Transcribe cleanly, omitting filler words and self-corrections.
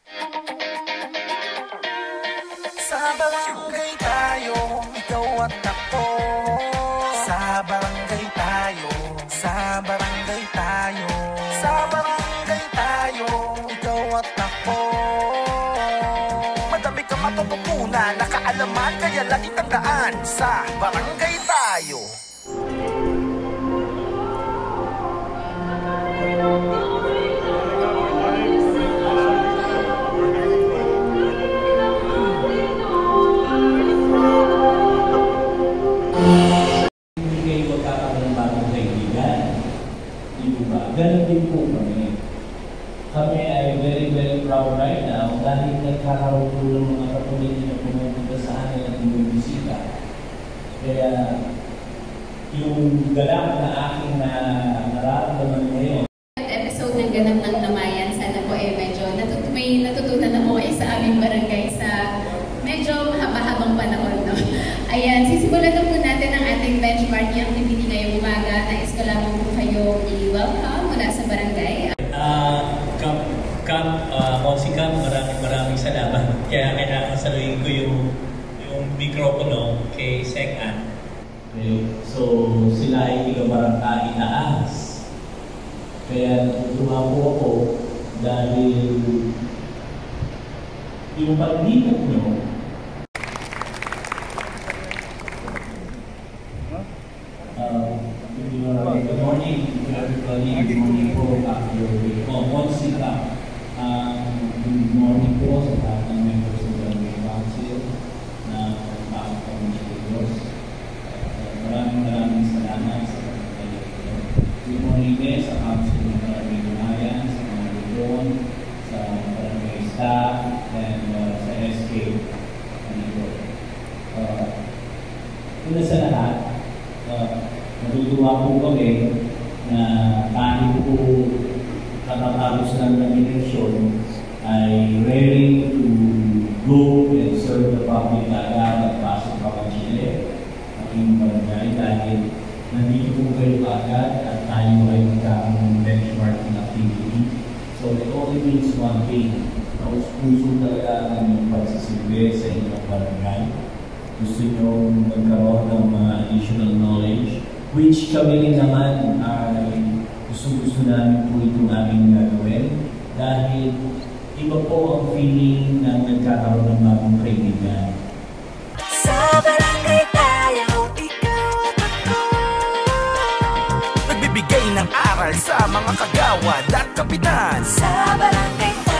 Sa barangay tayo, ikaw at ako. Sa barangay tayo, sa barangay tayo. Sa barangay tayo, ikaw at ako. Madami ka matututunan, nakaalaman, kaya lagi tandaan. Sa barangay tayo. Ganun din po kami. Kami ay very, very proud right now dahil nagkakaroon po ng mga kapamilya na pumupunta sa akin at bumibisita. Kaya yung galak na aking nararamdaman ngayon. Episode ng Ganap ng Namayan, sana po medyo may natutunan na po kayo sa aming barangay sa medyo mahaba-habang panahon. No? Ayan, sisimulan na po natin ang ating benchmarking activity ngayong umaga. Nais ko lamang po kayo i-welcome mula sa barangay. Konsi Cap, maraming salamat. Kaya kailangan saluhin ko yung mikropono kay Sec Ann. Okay. So, sila ay tiga-barangay Taas. Kaya natutuwa po ako dahil yung paglipat nyo, good morning to everybody. Good morning po after Konsi Cap. Good morning po sa lahat ng members ng Barangay Council na pasok po ng Diyos. Maraming salamat sa pagkakaya. Good morning din sa Council ng Barangay Lumayan, sa mga Luzon, sa Barangay Staff, and sa SK. Una sa lahat, natutuwa po kami na kahit po katatapos lang ng eleksyon ay ready to go and serve the public agad at pasok pa ng Chile aking barangay dahil nandito po kayo agad at tayo ay magkaroon ng benchmarking activity. So it only means one thing, na puso talaga ang pagsisilbi sa inyong barangay. Gusto nyo magkaroon ng mga additional knowledge, which kami rin naman ay gusto namin po itong aming gagawin dahil iba po ang feeling na nagkakaroon ng bagong kaibigan. Sa barangay tayo, ikaw at ako. Nagbibigay ng aral sa mga kagawad at kapitan. Sa barangay tayo.